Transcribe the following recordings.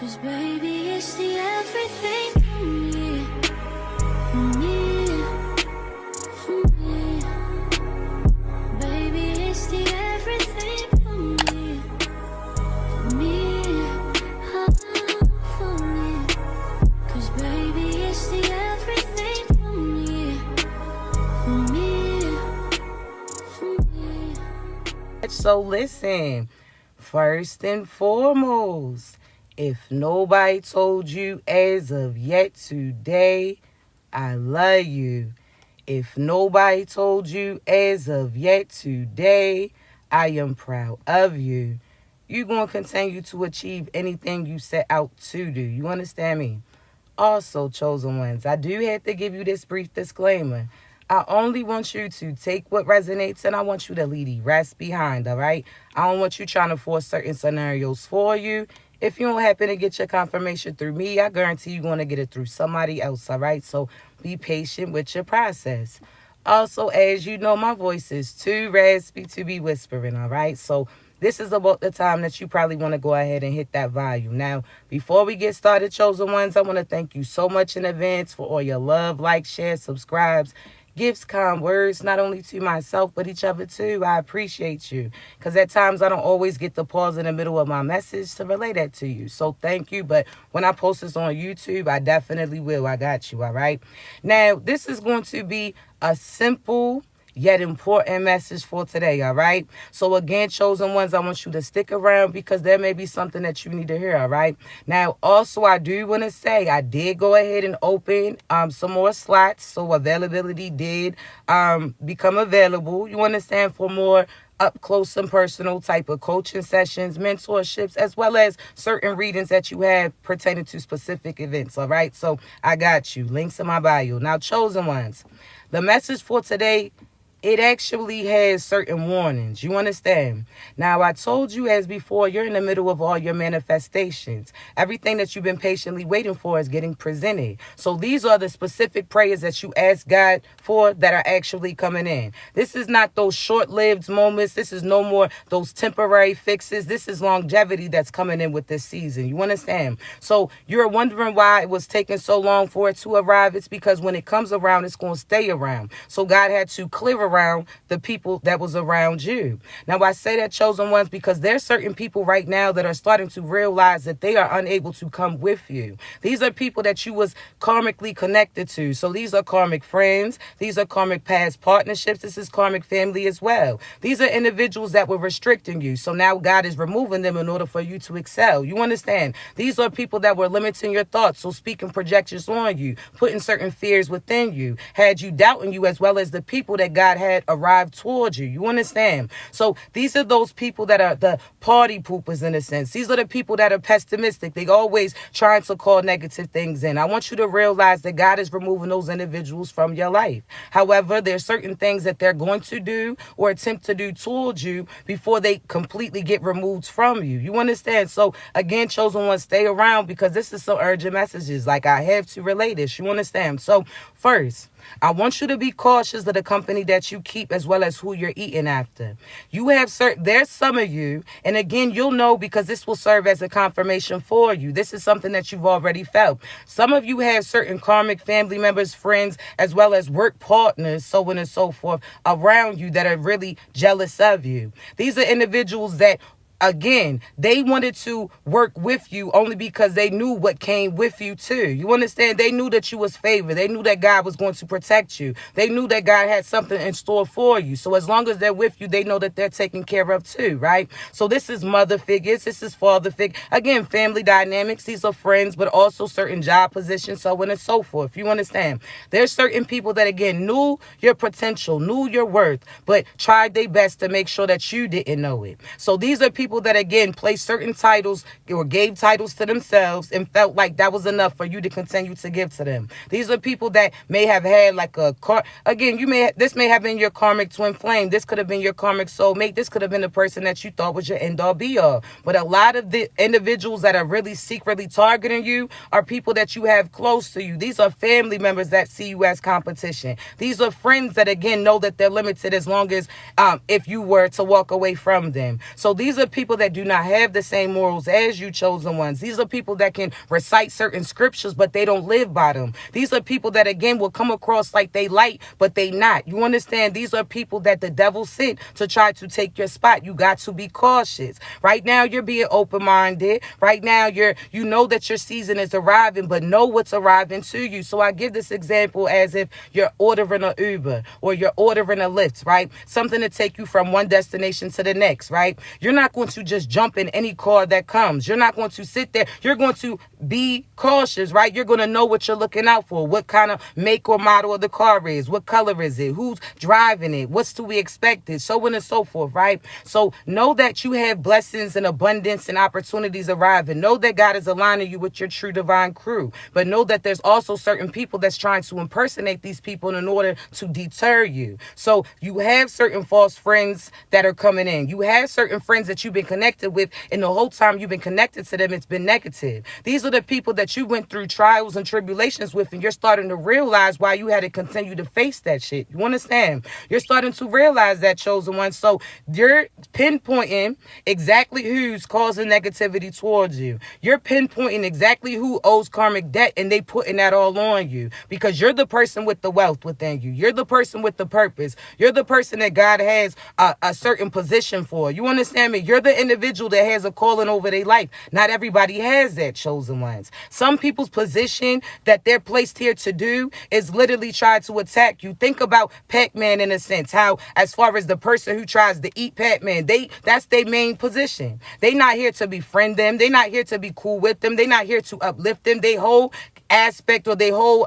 'Cause baby, it's the everything for me, for me, for me. Baby, it's the everything for me, for me, for me. 'Cause baby, it's the everything for me, for me, for me. So listen, first and foremost, if nobody told you as of yet today, I love you. If nobody told you as of yet today, I am proud of you. You're going to continue to achieve anything you set out to do. You understand me? Also, chosen ones, I do have to give you this brief disclaimer. I only want you to take what resonates and I want you to leave the rest behind, all right? I don't want you trying to force certain scenarios for you. If you don't happen to get your confirmation through me, I guarantee you're going to get it through somebody else, all right? So be patient with your process. Also, as you know, my voice is too raspy to be whispering, all right? So this is about the time that you probably want to go ahead and hit that volume. Now, before we get started, chosen ones, I want to thank you so much in advance for all your love, likes, shares, subscribes, gifts, kind words, not only to myself, but each other too. I appreciate you. Because at times I don't always get the pause in the middle of my message to relay that to you. So thank you. But when I post this on YouTube, I definitely will. I got you. All right. Now, this is going to be a simple yet important message for today, all right? So again, chosen ones, I want you to stick around because there may be something that you need to hear, all right? Now, also, I do want to say I did go ahead and open some more slots, so availability did become available. You understand, for more up close and personal type of coaching sessions, mentorships, as well as certain readings that you have pertaining to specific events, all right? So I got you. Links in my bio. Now, chosen ones, the message for today, it actually has certain warnings. You understand? Now, I told you as before, you're in the middle of all your manifestations. Everything that you've been patiently waiting for is getting presented. So these are the specific prayers that you ask God for that are actually coming in. This is not those short-lived moments. This is no more those temporary fixes. This is longevity that's coming in with this season. You understand? So you're wondering why it was taking so long for it to arrive. It's because when it comes around, it's going to stay around. So God had to clear around the people that was around you. Now, I say that, chosen ones, because there's certain people right now that are starting to realize that they are unable to come with you. These are people that you was karmically connected to. So these are karmic friends. These are karmic past partnerships. This is karmic family as well. These are individuals that were restricting you. So now God is removing them in order for you to excel. You understand? These are people that were limiting your thoughts. So speaking projections on you, putting certain fears within you, had you doubting you, as well as the people that God had arrived towards you. You understand? So these are those people that are the party poopers in a sense. These are the people that are pessimistic. They always trying to call negative things in. I want you to realize that God is removing those individuals from your life. However, there's certain things that they're going to do or attempt to do towards you before they completely get removed from you. You understand? So again, chosen ones, stay around because this is some urgent messages. Like, I have to relay this. You understand? So first, I want you to be cautious of the company that you keep as well as who you're eating after. You have there's some of you, and again, you'll know because this will serve as a confirmation for you. This is something that you've already felt. Some of you have certain karmic family members, friends, as well as work partners, so on and so forth, around you that are really jealous of you. These are individuals that, again, they wanted to work with you only because they knew what came with you too. You understand? They knew that you was favored. They knew that God was going to protect you. They knew that God had something in store for you. So as long as they're with you, they know that they're taken care of too, right? So this is mother figures. This is father figure. Again, family dynamics. These are friends, but also certain job positions, so on and so forth. You understand? There's certain people that, again, knew your potential, knew your worth, but tried their best to make sure that you didn't know it. So these are people that, again, placed certain titles or gave titles to themselves and felt like that was enough for you to continue to give to them. These are people that may have had like this may have been your karmic twin flame. This could have been your karmic soulmate. This could have been the person that you thought was your end all be all. But a lot of the individuals that are really secretly targeting you are people that you have close to you. These are family members that see you as competition. These are friends that, again, know that they're limited as long as if you were to walk away from them. So these are people people that do not have the same morals as you, chosen ones. These are people that can recite certain scriptures, but they don't live by them. These are people that, again, will come across like they light, but they not. You understand? These are people that the devil sent to try to take your spot. You got to be cautious. Right now, you're being open-minded. Right now, you know that your season is arriving, but know what's arriving to you. So I give this example as if you're ordering an Uber or you're ordering a Lyft, right? Something to take you from one destination to the next, right? You're not going to just jump in any car that comes. You're not going to sit there. You're going to be cautious, right? You're going to know what you're looking out for, what kind of make or model of the car is, what color is it, who's driving it, what's to be expected, so on and so forth, right? So know that you have blessings and abundance and opportunities arriving. Know that God is aligning you with your true divine crew, but know that there's also certain people that's trying to impersonate these people in order to deter you. So you have certain false friends that are coming in. You have certain friends that you've been connected with, and the whole time you've been connected to them, it's been negative. These are the people that you went through trials and tribulations with, and you're starting to realize why you had to continue to face that shit. You understand? You're starting to realize that, chosen one. So you're pinpointing exactly who's causing negativity towards you. You're pinpointing exactly who owes karmic debt, and they putting that all on you because you're the person with the wealth within you. You're the person with the purpose. You're the person that God has a certain position for. You understand me? You're the individual that has a calling over their life. Not everybody has that, chosen ones. Some people's position that they're placed here to do is literally try to attack you. Think about Pac-Man in a sense, how as far as the person who tries to eat Pac-Man, that's their main position. They not here to befriend them. They not here to be cool with them. They not here to uplift them. They whole aspect or their whole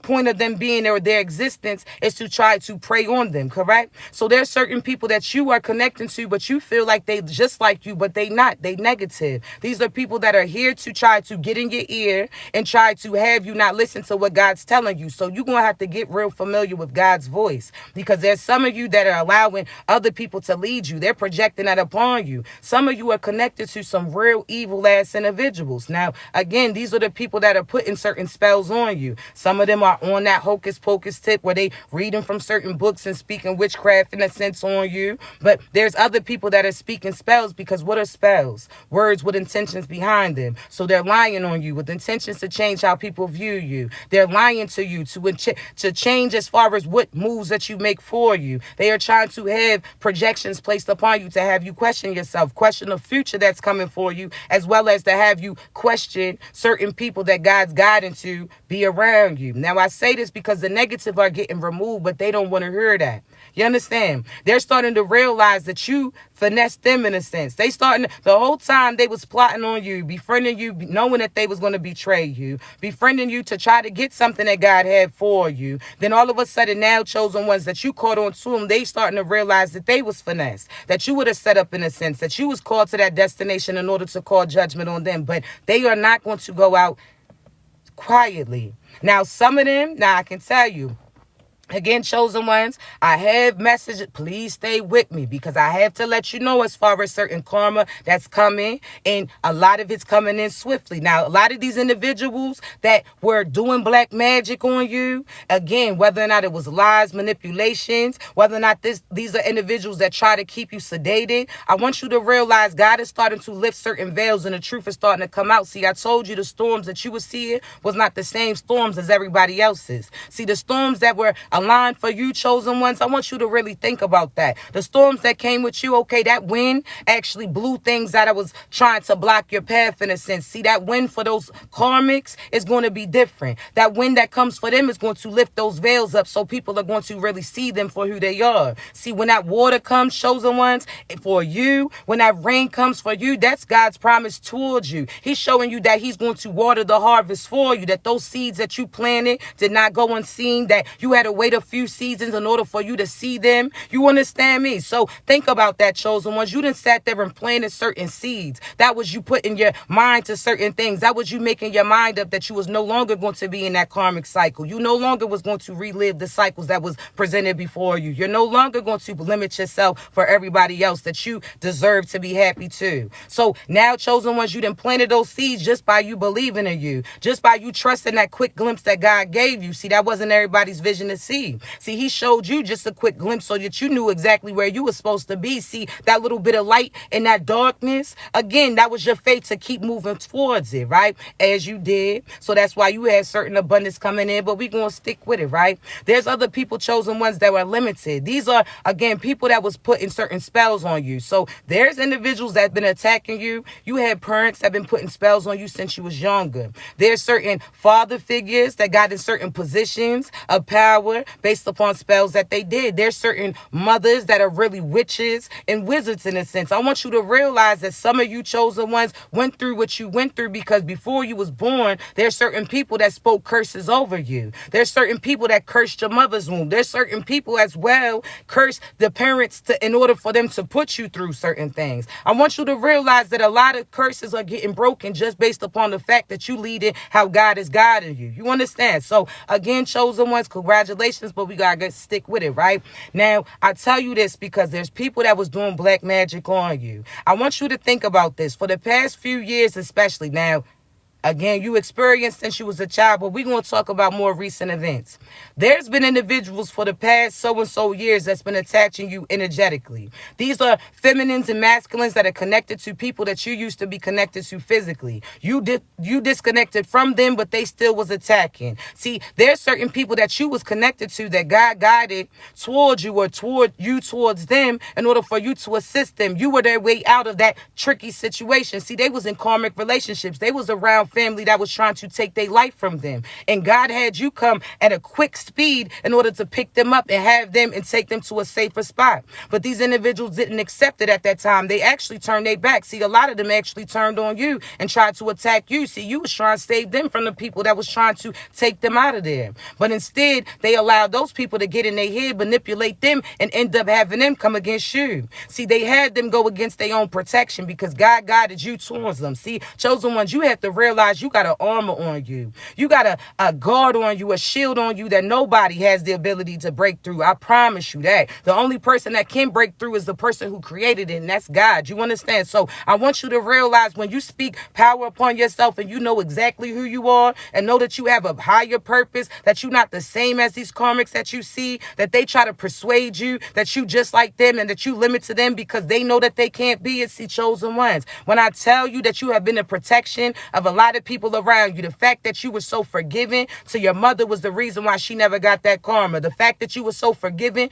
point of them being there or their existence is to try to prey on them, correct? So there's certain people that you are connecting to, but you feel like they just like you, but they not. They negative. These are people that are here to try to get in your ear and try to have you not listen to what God's telling you. So you're going to have to get real familiar with God's voice, because there's some of you that are allowing other people to lead you. They're projecting that upon you. Some of you are connected to some real evil ass individuals. Now, again, these are the people that are putting certain spells on you. Some of them are on that hocus pocus tip where they reading from certain books and speaking witchcraft in a sense on you. But there's other people that are speaking spells, because what are spells? Words with intentions behind them. So they're lying on you with intentions to change how people view you. They're lying to you to change as far as what moves that you make for you. They are trying to have projections placed upon you to have you question yourself, question the future that's coming for you, as well as to have you question certain people that God's guiding to be around you. Now, I say this because the negative are getting removed, but they don't want to hear that. You understand? They're starting to realize that you finessed them in a sense. They starting the whole time they was plotting on you, befriending you, knowing that they was going to betray you, befriending you to try to get something that God had for you. Then all of a sudden, now chosen ones that you caught on to them, they starting to realize that they was finessed, that you would have set up in a sense, that you was called to that destination in order to call judgment on them. But they are not going to go out quietly. Now, some of them, now I can tell you, again, chosen ones, I have messages. Please stay with me, because I have to let you know as far as certain karma that's coming, and a lot of it's coming in swiftly. Now, a lot of these individuals that were doing black magic on you, again, whether or not it was lies, manipulations, whether or not these are individuals that try to keep you sedated, I want you to realize God is starting to lift certain veils and the truth is starting to come out. See, I told you the storms that you were seeing was not the same storms as everybody else's. See, the storms that were aligned for you, chosen ones, I want you to really think about that. The storms that came with you, okay, that wind actually blew things that I was trying to block your path in a sense. See, that wind for those karmics is going to be different. That wind that comes for them is going to lift those veils up, so people are going to really see them for who they are. See, when that water comes, chosen ones, for you, when that rain comes for you, that's God's promise towards you. He's showing you that he's going to water the harvest for you, that those seeds that you planted did not go unseen, that you had to wait a few seasons in order for you to see them. You understand me? So think about that, chosen ones. You done sat there and planted certain seeds. That was you putting your mind to certain things. That was you making your mind up that you was no longer going to be in that karmic cycle. You no longer was going to relive the cycles that was presented before you. You're no longer going to limit yourself for everybody else, that you deserve to be happy too. So now, chosen ones, you done planted those seeds just by you believing in you, just by you trusting that quick glimpse that God gave you. See, that wasn't everybody's vision to see. see. See, he showed you just a quick glimpse so that you knew exactly where you were supposed to be. See, that little bit of light in that darkness, again, that was your faith to keep moving towards it, right? As you did. So that's why you had certain abundance coming in, but we're going to stick with it, right? There's other people, chosen ones, that were limited. These are, again, people that was putting certain spells on you. So there's individuals that have been attacking you. You had parents that have been putting spells on you since you was younger. There's certain father figures that got in certain positions of power based upon spells that they did. There's certain mothers that are really witches and wizards in a sense. I want you to realize that some of you chosen ones went through what you went through because before you was born, there's certain people that spoke curses over you. There's certain people that cursed your mother's womb. There's certain people as well cursed the parents in order for them to put you through certain things. I want you to realize that a lot of curses are getting broken just based upon the fact that you lead it how God is guiding you. You understand? So again, chosen ones, congratulations, but we gotta stick with it, right? Now, I tell you this because there's people that was doing black magic on you. I want you to think about this. For the past few years especially, now, again, you experienced since you was a child, but we're going to talk about more recent events. There's been individuals for the past so-and-so years that's been attaching you energetically. These are feminines and masculines that are connected to people that you used to be connected to physically. You disconnected from them, but they still was attacking. See, there's certain people that you was connected to that God guided towards you or towards them in order for you to assist them. You were their way out of that tricky situation. See, they was in karmic relationships. They was around family that was trying to take their life from them. And God had you come at a quick speed in order to pick them up and have them and take them to a safer spot. But these individuals didn't accept it at that time. They actually turned their back. See, a lot of them actually turned on you and tried to attack you. See, you was trying to save them from the people that was trying to take them out of there. But instead, they allowed those people to get in their head, manipulate them, and end up having them come against you. See, they had them go against their own protection because God guided you towards them. See, chosen ones, you have to realize you got an armor on you. You got a guard on you, a shield on you that nobody has the ability to break through. I promise you that. The only person that can break through is the person who created it, and that's God. You understand? So I want you to realize when you speak power upon yourself and you know exactly who you are and know that you have a higher purpose, that you're not the same as these karmics that you see, that they try to persuade you that you just like them and that you limit to them because they know that they can't be. It's the chosen ones. When I tell you that you have been a protection of a lot of people around you, the fact that you were so forgiving to your mother was the reason why she never got that karma. The fact that you were so forgiving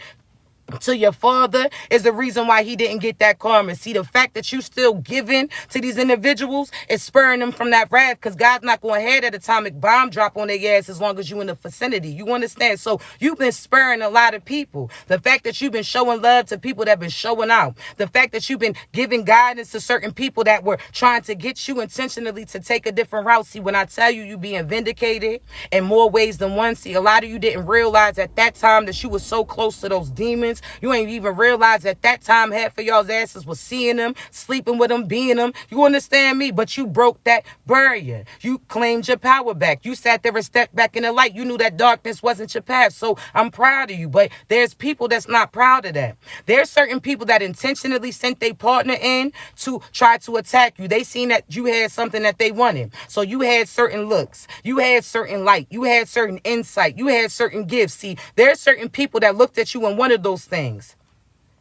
to your father is the reason why he didn't get that karma. See, the fact that you still giving to these individuals is spurring them from that wrath because God's not going to have that atomic bomb drop on their ass as long as you in the vicinity. You understand? So you've been spurring a lot of people. The fact that you've been showing love to people that have been showing out. The fact that you've been giving guidance to certain people that were trying to get you intentionally to take a different route. See, when I tell you, you being vindicated in more ways than one, see, a lot of you didn't realize at that time that you were so close to those demons. You ain't even realize at that time half of y'all's asses was seeing them, sleeping with them, being them. You understand me? But you broke that barrier. You claimed your power back. You sat there and stepped back in the light. You knew that darkness wasn't your path. So I'm proud of you. But there's people that's not proud of that. There's certain people that intentionally sent their partner in to try to attack you. They seen that you had something that they wanted. So you had certain looks. You had certain light. You had certain insight. You had certain gifts. See, there's certain people that looked at you and wanted those things.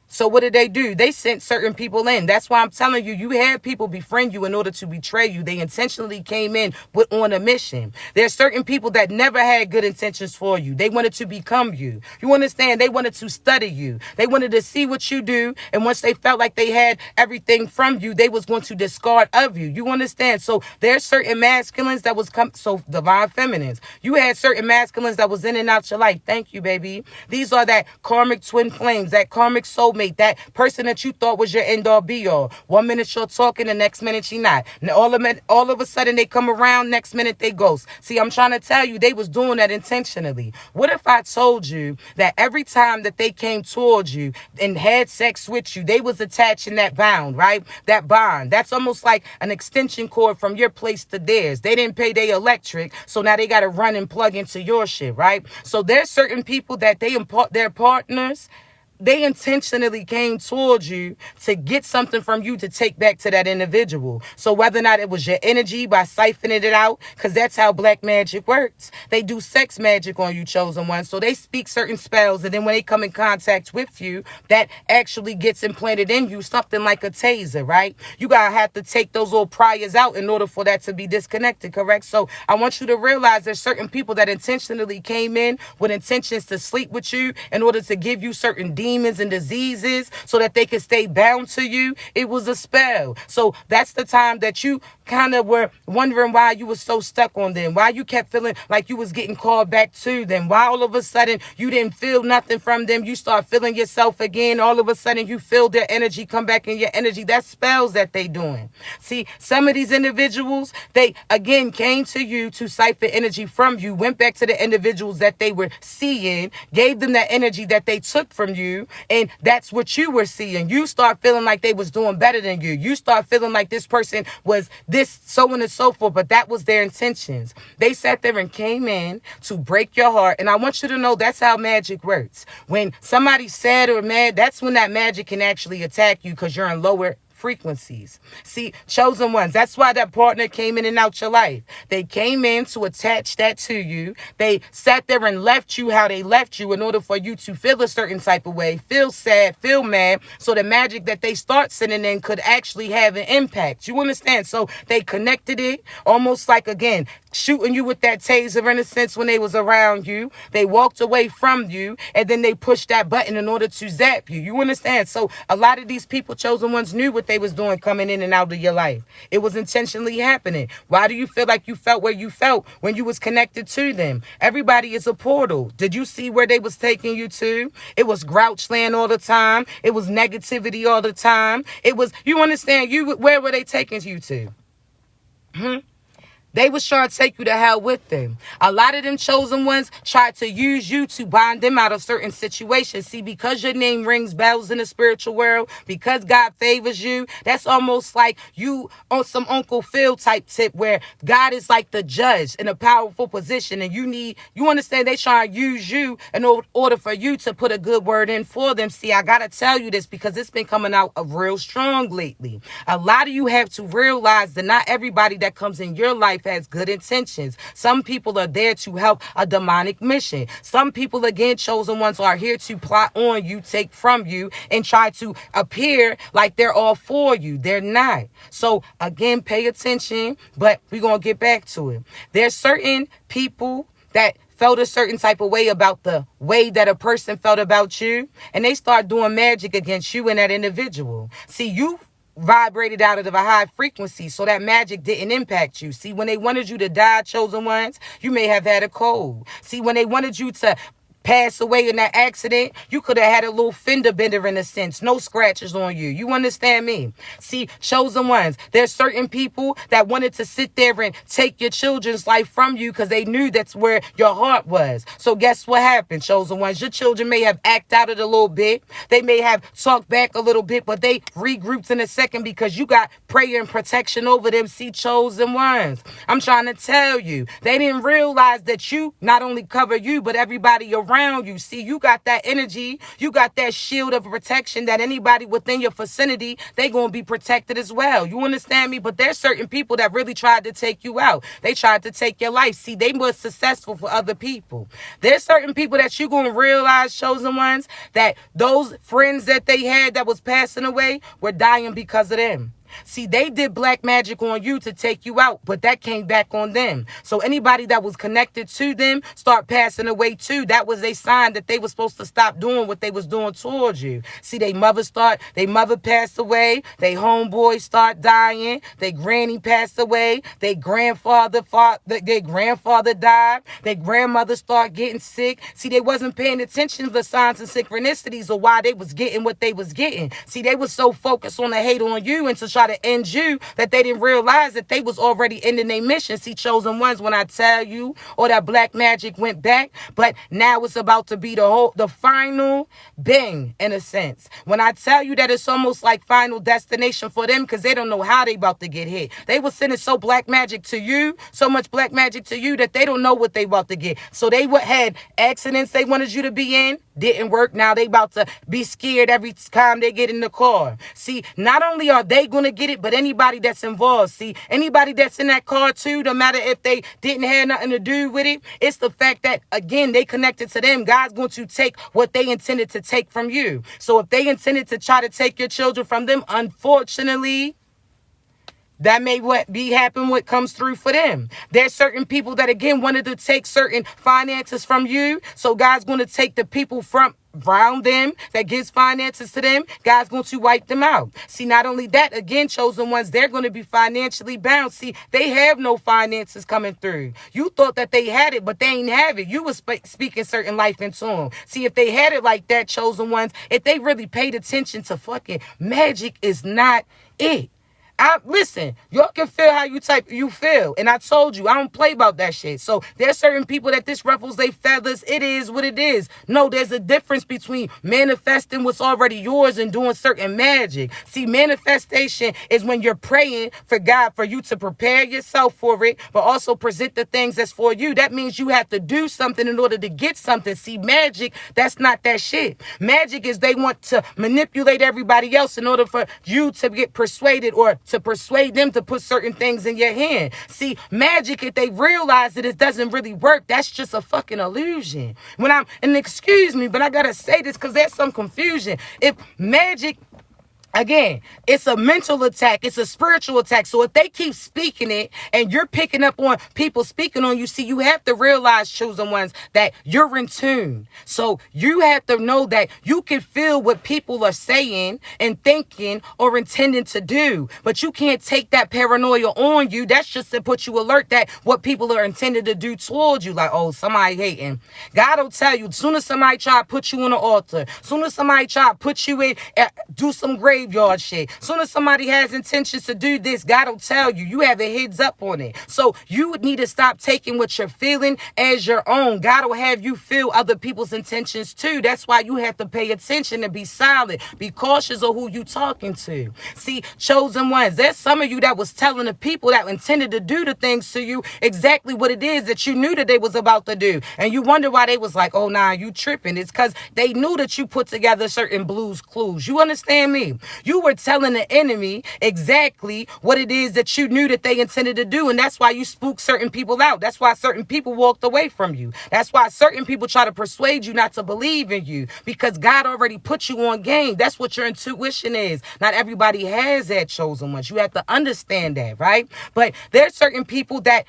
So what did they do? They sent certain people in. That's why I'm telling you, you had people befriend you in order to betray you. They intentionally came in on a mission. There's certain people that never had good intentions for you. They wanted to become you. You understand? They wanted to study you. They wanted to see what you do. And once they felt like they had everything from you, they was going to discard of you. You understand? So there's certain masculines that was so divine feminines. You had certain masculines that was in and out your life. Thank you, baby. These are that karmic twin flames, that karmic soulmate, that person that you thought was your end all be all. 1 minute you're talking, the next minute she not. And all of a sudden they come around, next minute they ghost. See, I'm trying to tell you, they was doing that intentionally. What if I told you that every time that they came towards you and had sex with you, they was attaching that bound, right? That bond. That's almost like an extension cord from your place to theirs. They didn't pay their electric, so now they got to run and plug into your shit, right? So there's certain people that they impart their partners they intentionally came towards you to get something from you to take back to that individual. So whether or not it was your energy by siphoning it out, because that's how black magic works. They do sex magic on you, chosen ones. So they speak certain spells, and then when they come in contact with you, that actually gets implanted in you, something like a taser, right? You gotta have to take those little priors out in order for that to be disconnected, correct? So I want you to realize there's certain people that intentionally came in with intentions to sleep with you in order to give you certain demons and diseases so that they could stay bound to you. It was a spell. So that's the time that you kind of were wondering why you were so stuck on them, why you kept feeling like you was getting called back to them, why all of a sudden you didn't feel nothing from them. You start feeling yourself again. All of a sudden you feel their energy come back in your energy. That's spells that they doing. See, some of these individuals, they again came to you to siphon energy from you, went back to the individuals that they were seeing, gave them that energy that they took from you, and that's what you were seeing. You start feeling like they was doing better than you. You start feeling like this person was this, so on and so forth, but that was their intentions. They sat there and came in to break your heart, and I want you to know that's how magic works. When somebody's sad or mad, that's when that magic can actually attack you because you're in lower frequencies. See, chosen ones, that's why that partner came in and out your life. They came in to attach that to you. They sat there and left you how they left you in order for you to feel a certain type of way, feel sad, feel mad, so the magic that they start sending in could actually have an impact. You understand? So they connected it almost like, again, shooting you with that taser in a sense when they was around you. They walked away from you, and then they pushed that button in order to zap you. You understand? So a lot of these people, chosen ones, knew what they was doing coming in and out of your life. It was intentionally happening. Why do you feel like you felt where you felt when you was connected to them? Everybody is a portal. Did you see where they was taking you to? It was grouch land all the time. It was negativity all the time. It was, you understand, where were they taking you to? They was trying to take you to hell with them. A lot of them chosen ones tried to use you to bind them out of certain situations. See, because your name rings bells in the spiritual world, because God favors you, that's almost like you on some Uncle Phil type tip where God is like the judge in a powerful position, and you understand, they trying to use you in order for you to put a good word in for them. See, I got to tell you this because it's been coming out real strong lately. A lot of you have to realize that not everybody that comes in your life has good intentions. Some people are there to help a demonic mission. Some people, again, chosen ones, are here to plot on you, take from you, and try to appear like they're all for you. They're not. So again, pay attention, but we're going to get back to it. There's certain people that felt a certain type of way about the way that a person felt about you, and they start doing magic against you and that individual. See, you vibrated out of a high frequency, so that magic didn't impact you. See, when they wanted you to die, chosen ones, you may have had a cold. See, when they wanted you to pass away in that accident, you could have had a little fender bender in a sense. No scratches on you. You understand me? See, chosen ones, there's certain people that wanted to sit there and take your children's life from you because they knew that's where your heart was. So guess what happened, chosen ones? Your children may have acted out it a little bit. They may have talked back a little bit, but they regrouped in a second because you got prayer and protection over them. See, chosen ones, I'm trying to tell you, they didn't realize that you not only cover you, but everybody around you. See, you got that energy, you got that shield of protection that anybody within your vicinity, they gonna be protected as well. You understand me? But there's certain people that really tried to take you out. They tried to take your life. See, they were successful for other people. There's certain people that you gonna realize, chosen ones, that those friends that they had that was passing away were dying because of them. See, they did black magic on you to take you out, but that came back on them. So anybody that was connected to them start passing away too. That was a sign that they were supposed to stop doing what they was doing towards you. See, they mother passed away, they homeboys start dying, they granny passed away, their grandfather died, their grandmother start getting sick. See, they wasn't paying attention to the signs and synchronicities of why they was getting what they was getting. See, they was so focused on the hate on you and to try to end you that they didn't realize that they was already ending their mission. See, chosen ones, when I tell you, all that black magic went back, but now it's about to be the final bang, in a sense. When I tell you that it's almost like final destination for them because they don't know how they about to get hit. They was sending so black magic to you, so much black magic to you that they don't know what they about to get. So they had accidents they wanted you to be in. didn't work. Now they about to be scared every time they get in the car. See, not only are they going to get it, but anybody that's involved. See, anybody that's in that car too, no matter if they didn't have nothing to do with it, it's the fact that, again, they connected to them. God's going to take what they intended to take from you. So if they intended to try to take your children from them, unfortunately, that may happen what comes through for them. There's certain people that, again, wanted to take certain finances from you. So God's going to take the people from around them that gives finances to them. God's going to wipe them out. See, not only that, again, chosen ones, they're going to be financially bound. See, they have no finances coming through. You thought that they had it, but they ain't have it. You was speaking certain life into them. See, if they had it like that, chosen ones, if they really paid attention to fucking magic is not it. Listen, y'all can feel how you feel. And I told you, I don't play about that shit. So there's certain people that this ruffles their feathers. It is what it is. No, there's a difference between manifesting what's already yours and doing certain magic. See, manifestation is when you're praying for God for you to prepare yourself for it, but also present the things that's for you. That means you have to do something in order to get something. See, magic, that's not that shit. Magic is they want to manipulate everybody else in order for you to get persuaded or to persuade them to put certain things in your hand. See, magic, if they realize that it doesn't really work, that's just a fucking illusion. And excuse me, but I gotta say this because there's some confusion. If magic, again, it's a mental attack. It's a spiritual attack. So if they keep speaking it and you're picking up on people speaking on you, see, you have to realize, chosen ones, that you're in tune. So you have to know that you can feel what people are saying and thinking or intending to do. But you can't take that paranoia on you. That's just to put you alert that what people are intended to do towards you. Like, oh, somebody hating. God will tell you, as soon as somebody try to put you on an altar, as soon as somebody try to put you in, do some graveyard shit. Soon as somebody has intentions to do this, God will tell you. You have a heads up on it. So you would need to stop taking what you're feeling as your own. God will have you feel other people's intentions too. That's why you have to pay attention and be silent. Be cautious of who you talking to. See, chosen ones, there's some of you that was telling the people that intended to do the things to you exactly what it is that you knew that they was about to do. And you wonder why they was like, oh, nah, you tripping. It's because they knew that you put together certain blues clues. You understand me? You were telling the enemy exactly what it is that you knew that they intended to do. And that's why you spooked certain people out. That's why certain people walked away from you. That's why certain people try to persuade you not to believe in you, because God already put you on game. That's what your intuition is. Not everybody has that, chosen ones. You have to understand that, right? But there's certain people that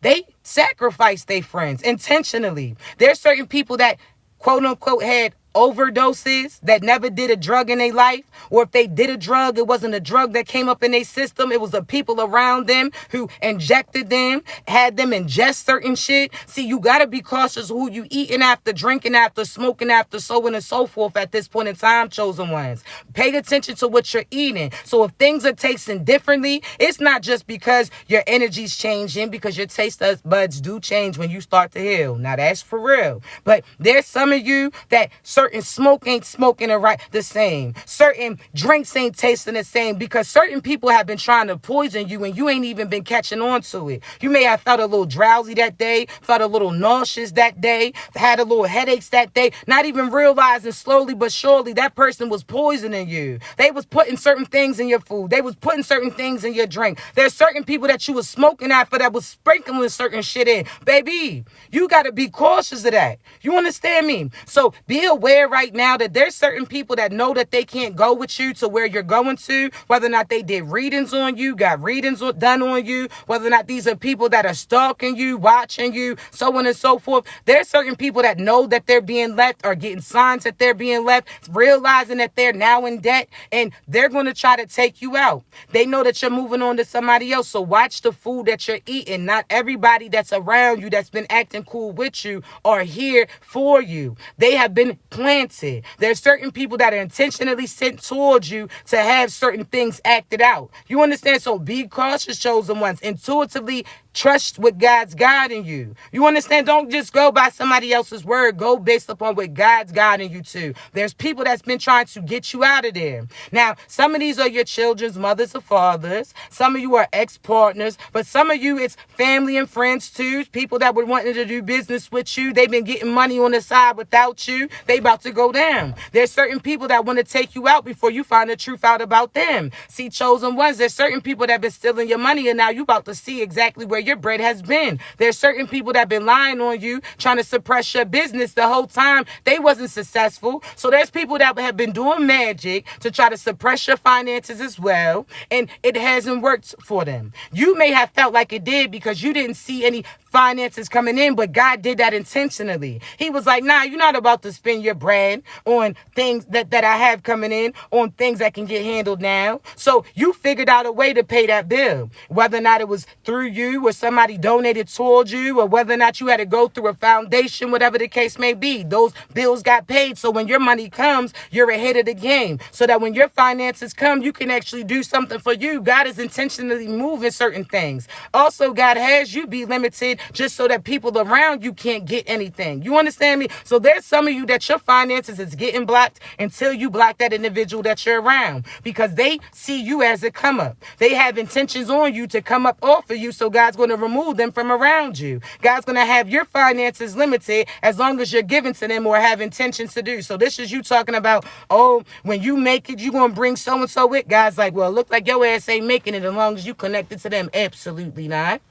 they sacrifice their friends intentionally. There's certain people that, quote unquote, had overdoses, that never did a drug in their life, or if they did a drug, it wasn't a drug that came up in their system. It was the people around them who injected them, had them ingest certain shit. See, you got to be cautious who you eating after, drinking after, smoking after, so on and so forth at this point in time, chosen ones. Pay attention to what you're eating. So if things are tasting differently, it's not just because your energy's changing, because your taste buds do change when you start to heal. Now that's for real. But there's some of you that certain smoke ain't smoking the same. Certain drinks ain't tasting the same, because certain people have been trying to poison you and you ain't even been catching on to it. You may have felt a little drowsy that day, felt a little nauseous that day, had a little headaches that day, not even realizing slowly but surely that person was poisoning you. They was putting certain things in your food. They was putting certain things in your drink. There's certain people that you was smoking after that was sprinkling certain shit in. Baby, you got to be cautious of that. You understand me? So be aware right now that there's certain people that know that they can't go with you to where you're going to, whether or not they did readings on you, got readings done on you, whether or not these are people that are stalking you, watching you, so on and so forth. There's certain people that know that they're being left, or getting signs that they're being left, realizing that they're now in debt, and they're going to try to take you out. They know that you're moving on to somebody else, so watch the food that you're eating. Not everybody that's around you that's been acting cool with you are here for you. They have been planted. There's certain people that are intentionally sent towards you to have certain things acted out. You understand? So be cautious, chosen ones. Intuitively trust what God's guiding you. You understand? Don't just go by somebody else's word. Go based upon what God's guiding you to. There's people that's been trying to get you out of there. Now, some of these are your children's mothers or fathers. Some of you are ex-partners, but some of you, it's family and friends too. People that were wanting to do business with you. They've been getting money on the side without you. They about to go down. There's certain people that want to take you out before you find the truth out about them. See, chosen ones, there's certain people that have been stealing your money, and now you about to see exactly where your bread has been. There's certain people that have been lying on you, trying to suppress your business the whole time. They wasn't successful. So there's people that have been doing magic to try to suppress your finances as well, and it hasn't worked for them. You may have felt like it did because you didn't see any finances coming in, but God did that intentionally. He was like, nah, you're not about to spend your bread on things that I have coming in, on things that can get handled now. So you figured out a way to pay that bill, whether or not it was through you or somebody donated towards you, or whether or not you had to go through a foundation, whatever the case may be. Those bills got paid. So when your money comes, you're ahead of the game, so that when your finances come, you can actually do something for you. God is intentionally moving certain things. Also, God has you be limited just so that people around you can't get anything. You understand me? So there's some of you that your finances is getting blocked until you block that individual that you're around, because they see you as a come up. They have intentions on you to come up off of you, so God's going to remove them from around you. God's going to have your finances limited as long as you're giving to them or have intentions to do. So this is you talking about, oh, when you make it, you're going to bring so-and-so with. God's like, well, look like your ass ain't making it as long as you connected to them. Absolutely not.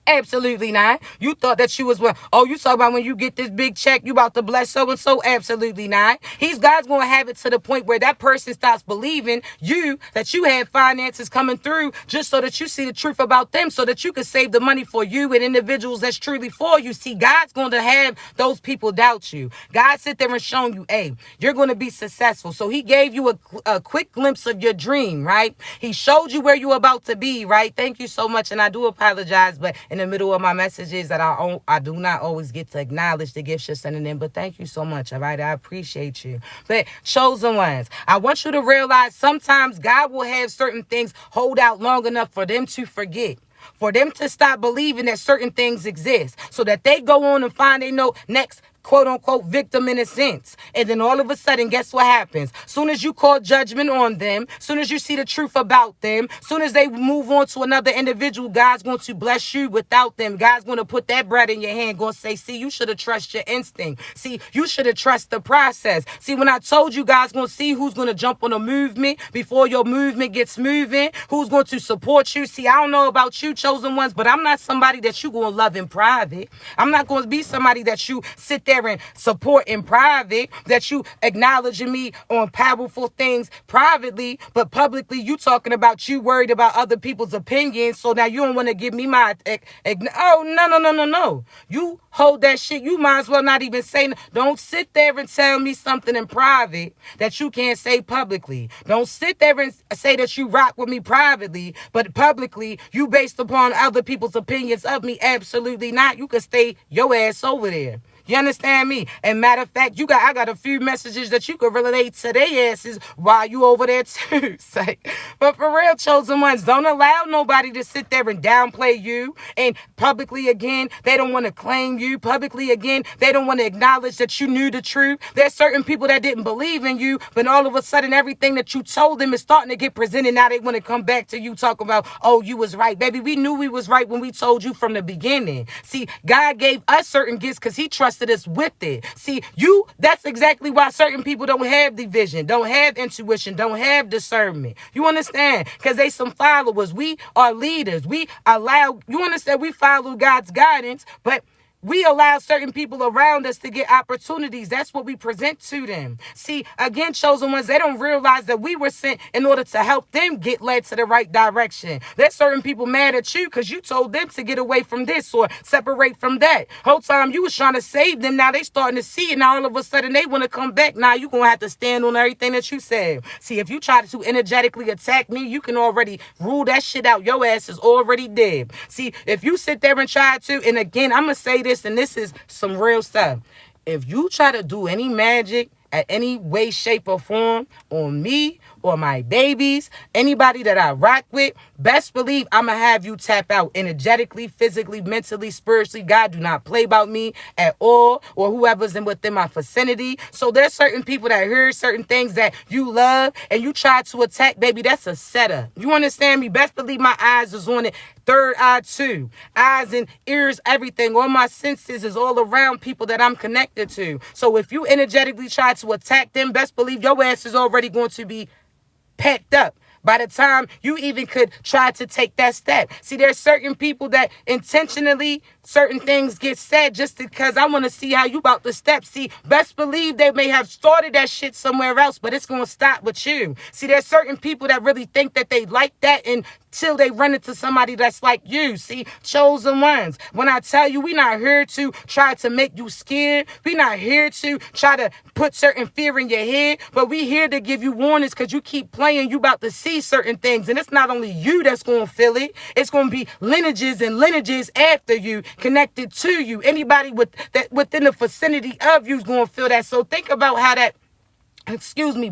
Absolutely not. You thought that you was, well, oh, you talk about when you get this big check, you about to bless so-and-so? Absolutely not. God's going to have it to the point where that person starts believing you, that you have finances coming through just so that you see the truth about them, so that you can save the money for you and individuals that's truly for you. See, God's going to have those people doubt you. God sit there and shown you, hey, you're going to be successful. So he gave you a quick glimpse of your dream, right? He showed you where you're about to be, right? Thank you so much. And I do apologize, but in the middle of my messages that I do not always get to acknowledge the gifts you're sending in, but thank you so much. All right, I appreciate you. But chosen ones, I want you to realize sometimes God will have certain things hold out long enough for them to forget, for them to stop believing that certain things exist, so that they go on and find their next quote unquote victim in a sense. And then all of a sudden, guess what happens? Soon as you call judgment on them, soon as you see the truth about them, soon as they move on to another individual, God's going to bless you without them. God's going to put that bread in your hand, going to say, see, you should have trusted your instinct. See, you should have trusted the process. See, when I told you, God's going to see who's going to jump on a movement before your movement gets moving, who's going to support you. See, I don't know about you, chosen ones, but I'm not somebody that you going to love in private. I'm not going to be somebody that you sit there and support in private, that you acknowledging me on powerful things privately, but publicly you talking about you worried about other people's opinions. So now you don't want to give me my oh, no. You hold that shit. You might as well not even say. Don't sit there and tell me something in private that you can't say publicly. Don't sit there and say that you rock with me privately, but publicly you based upon other people's opinions of me. Absolutely not. You can stay your ass over there. You understand me? And matter of fact, I got a few messages that you could relate to their asses while you over there too. But for real, chosen ones, don't allow nobody to sit there and downplay you. And publicly, again, they don't want to claim you. Publicly, again, they don't want to acknowledge that you knew the truth. There's certain people that didn't believe in you, but all of a sudden, everything that you told them is starting to get presented. Now they want to come back to you, talk about, oh, you was right. Baby, we knew we was right when we told you from the beginning. See, God gave us certain gifts because he trusted us with it. See, that's exactly why certain people don't have division, don't have intuition, don't have discernment. You understand? Because they some followers. We are leaders. We follow God's guidance, but we allow certain people around us to get opportunities. That's what we present to them. See, again, chosen ones, they don't realize that we were sent in order to help them get led to the right direction. There's certain people mad at you because you told them to get away from this or separate from that. Whole time you was trying to save them. Now they starting to see it. Now all of a sudden they want to come back. Now you going to have to stand on everything that you said. See, if you try to energetically attack me, you can already rule that shit out. Your ass is already dead. See, if you sit there and try to, and again, I'm going to say this, and this is some real stuff. If you try to do any magic at any way, shape, or form on me or my babies, anybody that I rock with, best believe I'm going to have you tap out energetically, physically, mentally, spiritually. God do not play about me at all, or whoever's within my vicinity. So there's certain people that hear certain things that you love and you try to attack, baby, that's a setup. You understand me? Best believe my eyes is on it third eye too. Eyes and ears, everything. All my senses is all around people that I'm connected to. So if you energetically try to attack them, best believe your ass is already going to be packed up by the time you even could try to take that step. See, there's certain people that intentionally certain things get said just because I want to see how you about to step. See, best believe they may have started that shit somewhere else, but it's going to stop with you. See, there's certain people that really think that they like that until they run into somebody that's like you. See, chosen ones. When I tell you, we not here to try to make you scared. We not here to try to put certain fear in your head, but we here to give you warnings because you keep playing, you about to see certain things. And it's not only you that's going to feel it. It's going to be lineages and lineages after you connected to you. Anybody with that within the vicinity of you is going to feel that. So think about how that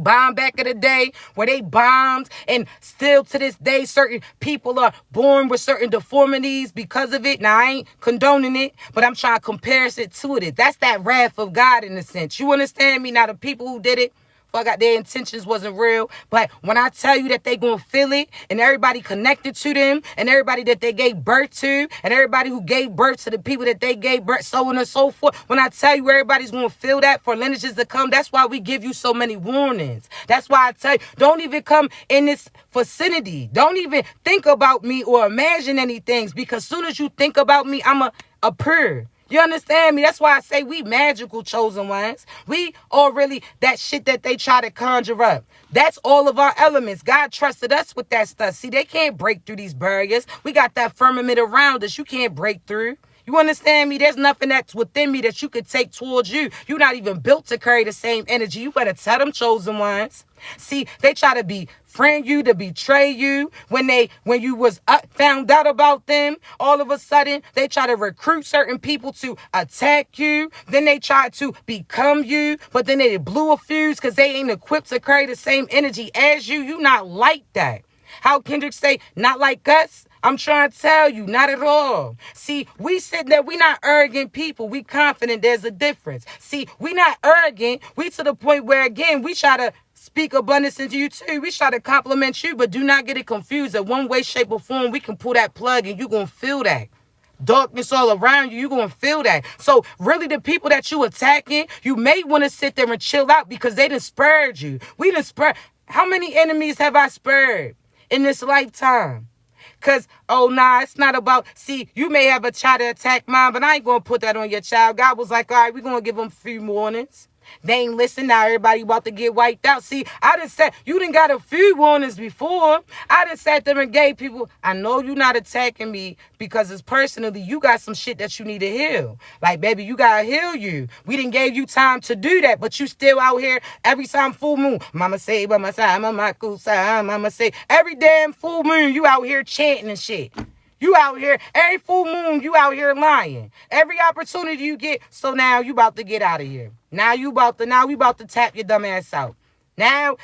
bomb back in the day where they bombed, and still to this day certain people are born with certain deformities because of it. Now I ain't condoning it, but I'm trying to compare it to it. That's that wrath of God in a sense. You understand me? Now the people who did it, fuck out, their intentions wasn't real. But when I tell you that they gonna feel it, and everybody connected to them, and everybody that they gave birth to, and everybody who gave birth to the people that they gave birth, so on and so forth, when I tell you everybody's gonna feel that for lineages to come, that's why we give you so many warnings. That's why I tell you, don't even come in this vicinity. Don't even think about me or imagine any things, because soon as you think about me, I'm a appear. You understand me? That's why I say we magical chosen ones. We are really that shit that they try to conjure up. That's all of our elements. God trusted us with that stuff. See, they can't break through these barriers. We got that firmament around us. You can't break through. You understand me? There's nothing that's within me that you could take towards you. You're not even built to carry the same energy. You better tell them chosen ones. See, they try to befriend you, to betray you. When you was found out about them, all of a sudden, they try to recruit certain people to attack you. Then they try to become you, but then they blew a fuse because they ain't equipped to carry the same energy as you. You not like that. How Kendrick say, not like us? I'm trying to tell you, not at all. See, we said that we not arrogant people. We confident there's a difference. See, we not arrogant. We to the point where, again, we try to speak abundance into you too. We try to compliment you, but do not get it confused. That one way, shape, or form, we can pull that plug and you're going to feel that. Darkness all around you, you're going to feel that. So really the people that you attacking, you may want to sit there and chill out because they done spurred you. We done spurred. How many enemies have I spurred in this lifetime? Because, it's not about, see, you may have a child to attack mine, but I ain't going to put that on your child. God was like, all right, we're going to give them a few warnings. They ain't listen. Now everybody about to get wiped out. See, I done said, you done got a few warnings before. I done sat there and gave people, I know you not attacking me because it's personally, you got some shit that you need to heal. Like, baby, you got to heal you. We didn't gave you time to do that, but you still out here every time full moon. Mama say, by my side, mama say, every damn full moon, you out here chanting and shit. You out here, every full moon, you out here lying. Every opportunity you get, so now you about to get out of here. Now we about to tap your dumb ass out. Now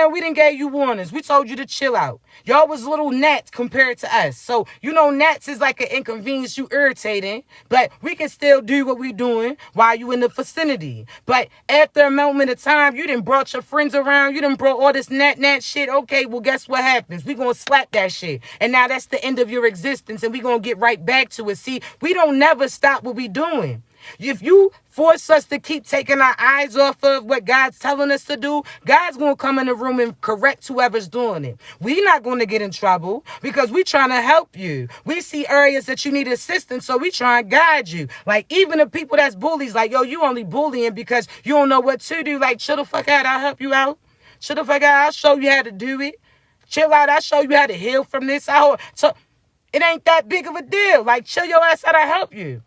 we done gave you warnings. We told you to chill out. Y'all was little gnats compared to us. So, gnats is like an inconvenience, you irritating, but we can still do what we doing while you in the vicinity. But after a moment of time, you done brought your friends around, you done brought all this gnat shit. Okay, well, guess what happens? We gonna slap that shit. And now that's the end of your existence, and we gonna get right back to it. See, we don't never stop what we doing. If you force us to keep taking our eyes off of what God's telling us to do, God's going to come in the room and correct whoever's doing it. We're not going to get in trouble because we're trying to help you. We see areas that you need assistance, so we try and guide you. Like, even the people that's bullies, like, yo, you only bullying because you don't know what to do. Like, chill the fuck out, I'll help you out. Chill the fuck out, I'll show you how to do it. Chill out, I'll show you how to heal from this. So it ain't that big of a deal. Like, chill your ass out, I'll help you.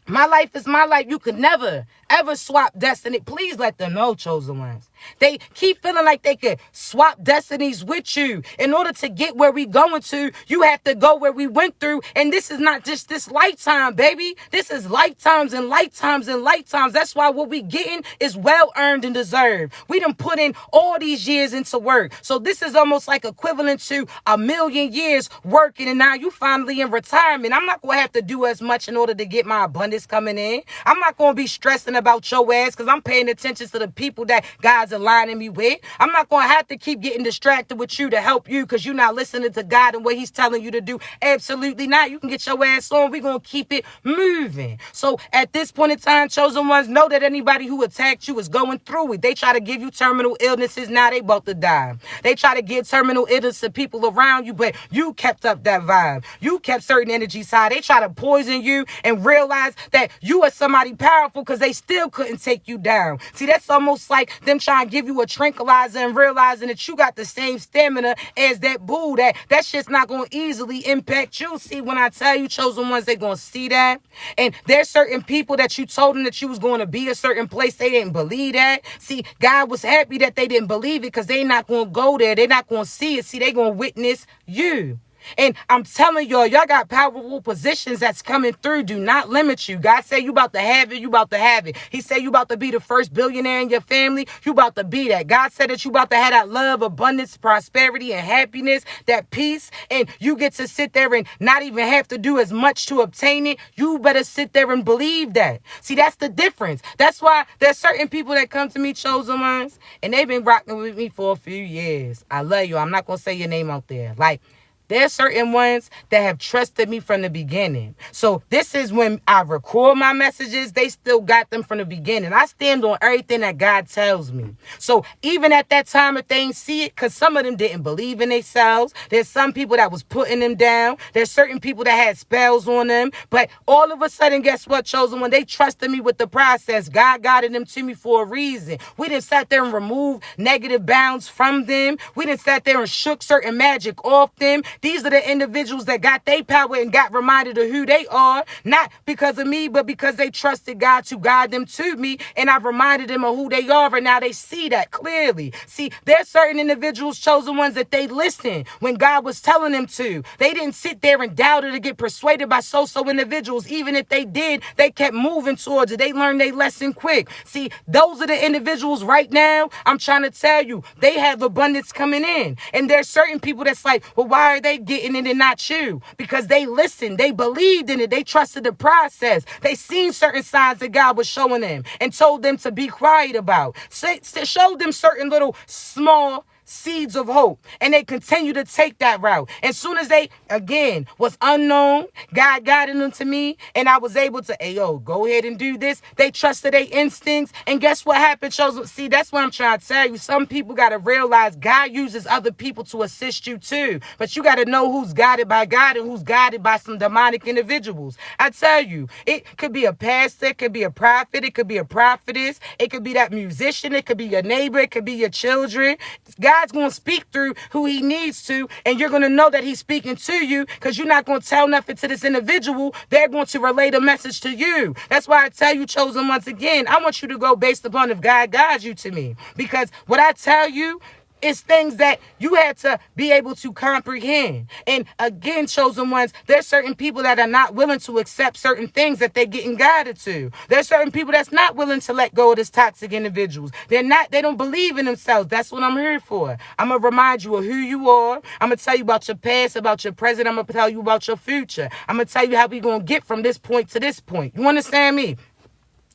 My life is my life. You could never, ever swap destiny. Please let them know, chosen ones. They keep feeling like they could swap destinies with you. In order to get where we going to, you have to go where we went through. And this is not just this lifetime, baby. This is lifetimes and lifetimes and lifetimes. That's why what we getting is well earned and deserved. We done put in all these years into work. So this is almost like equivalent to 1,000,000 years working. And now you finally in retirement. I'm not going to have to do as much in order to get my abundance coming in. I'm not going to be stressing about your ass because I'm paying attention to the people that God's aligning me with. I'm not going to have to keep getting distracted with you to help you because you're not listening to God and what he's telling you to do. Absolutely not. You can get your ass on. We're going to keep it moving. So at this point in time, chosen ones, know that anybody who attacked you is going through it. They try to give you terminal illnesses. Now they about to die. They try to give terminal illness to people around you, but you kept up that vibe. You kept certain energies high. They try to poison you and realize that you are somebody powerful because they still couldn't take you down. See, that's almost like them trying to give you a tranquilizer and realizing that you got the same stamina as that bull. That shit's not going to easily impact you. See, when I tell you chosen ones, they going to see that. And there's certain people that you told them that you was going to be a certain place. They didn't believe that. See, God was happy that they didn't believe it because they not going to go there. They're not going to see it. See, they going to witness you. And I'm telling y'all got powerful positions that's coming through. Do not limit you. God say you about to have it, you about to have it. He said you about to be the first billionaire in your family, you about to be that. God said that you about to have that love, abundance, prosperity, and happiness, that peace, and you get to sit there and not even have to do as much to obtain it. You better sit there and believe that. See, that's the difference. That's why there's certain people that come to me, chosen ones, and they've been rocking with me for a few years. I love you. I'm not going to say your name out there. Like, there's certain ones that have trusted me from the beginning. So this is when I record my messages, they still got them from the beginning. I stand on everything that God tells me. So even at that time, if they ain't see it, because some of them didn't believe in themselves. There's some people that was putting them down. There's certain people that had spells on them. But all of a sudden, guess what, chosen? When they trusted me with the process, God guided them to me for a reason. We didn't sat there and remove negative bounds from them. We didn't sat there and shook certain magic off them. These are the individuals that got their power and got reminded of who they are, not because of me, but because they trusted God to guide them to me, and I've reminded them of who they are, and now they see that clearly. See, there's certain individuals, chosen ones, that they listened when God was telling them to. They didn't sit there and doubt it or get persuaded by so-so individuals. Even if they did, they kept moving towards it. They learned their lesson quick. See, those are the individuals right now, I'm trying to tell you, they have abundance coming in. And there's certain people that's like, well, why are they getting it and not you? Because they listened, they believed in it, they trusted the process. They seen certain signs that God was showing them and told them to be quiet about. Showed them certain little small seeds of hope, and they continue to take that route. As soon as they, again, was unknown, God guided them to me, and I was able to, hey, yo, go ahead and do this. They trusted their instincts, and guess what happened, chosen? See, that's what I'm trying to tell you. Some people got to realize God uses other people to assist you too, but you got to know who's guided by God and who's guided by some demonic individuals. I tell you, it could be a pastor, it could be a prophet, it could be a prophetess, it could be that musician, it could be your neighbor, it could be your children. God's going to speak through who he needs to, and you're going to know that he's speaking to you because you're not going to tell nothing to this individual. They're going to relay the message to you. That's why I tell you, chosen, once again, I want you to go based upon if God guides you to me, because what I tell you, it's things that you had to be able to comprehend. And again, chosen ones, there's certain people that are not willing to accept certain things that they're getting guided to. There's certain people that's not willing to let go of this toxic individuals. They don't believe in themselves. That's what I'm here for. I'm going to remind you of who you are. I'm going to tell you about your past, about your present. I'm going to tell you about your future. I'm going to tell you how we're going to get from this point to this point. You understand me?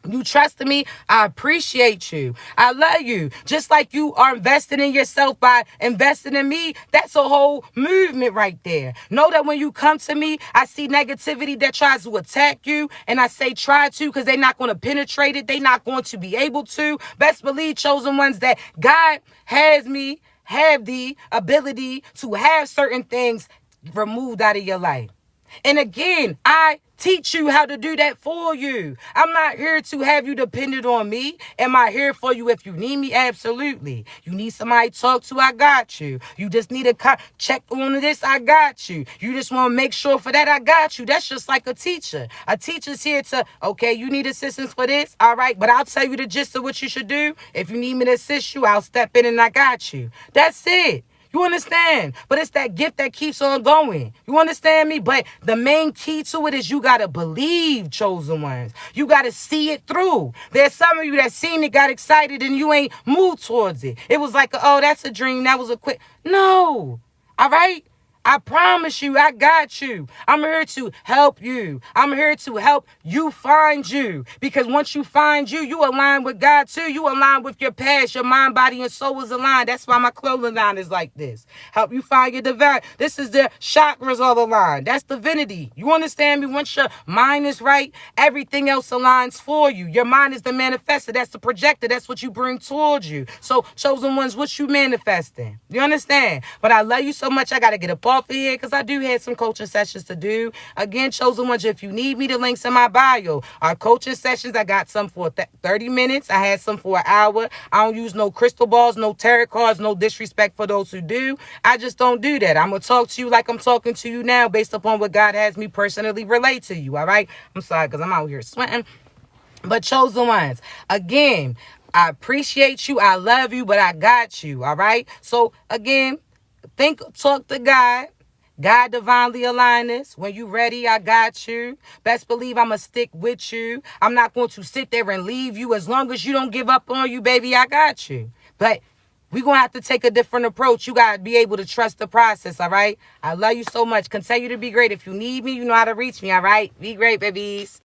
You trusted me. I appreciate you. I love you. Just like you are investing in yourself by investing in me. That's a whole movement right there. Know that when you come to me, I see negativity that tries to attack you. And I say try to, because they're not going to penetrate it. They're not going to be able to. Best believe, chosen ones, that God has me have the ability to have certain things removed out of your life. And again, I teach you how to do that for you. I'm not here to have you dependent on me. Am I here for you if you need me? Absolutely. You need somebody to talk to? I got you. You just need to check on this? I got you. You just want to make sure for that? I got you. That's just like a teacher. A teacher's here to, okay, you need assistance for this? All right, but I'll tell you the gist of what you should do. If you need me to assist you, I'll step in and I got you. That's it. You understand? But it's that gift that keeps on going. You understand me? But the main key to it is you got to believe, chosen ones. You got to see it through. There's some of you that seen it, got excited, and you ain't moved towards it. It was like, oh, that's a dream. That was a quick. No. All right? I promise you, I got you. I'm here to help you. I'm here to help you find you. Because once you find you, you align with God too. You align with your past. Your mind, body, and soul is aligned. That's why my clothing line is like this. Help you find your divine. This is the chakras all aligned. That's divinity. You understand me? Once your mind is right, everything else aligns for you. Your mind is the manifester. That's the projector. That's what you bring towards you. So, chosen ones, what you manifesting? You understand? But I love you so much. I got to get up off of here because I do have some coaching sessions to do. Again, chosen ones, if you need me, the links in my bio. Our coaching sessions, I got some for 30 minutes. I had some for an hour. I don't use no crystal balls, no tarot cards, no disrespect for those who do. I just don't do that. I'm going to talk to you like I'm talking to you now based upon what God has me personally relate to you, all right? I'm sorry because I'm out here sweating. But chosen ones, again, I appreciate you. I love you, but I got you. All right. So again, talk to God. God divinely align us. When you ready, I got you. Best believe I'm going to stick with you. I'm not going to sit there and leave you. As long as you don't give up on you, baby, I got you. But we're going to have to take a different approach. You got to be able to trust the process, all right? I love you so much. Continue to be great. If you need me, you know how to reach me, all right? Be great, babies.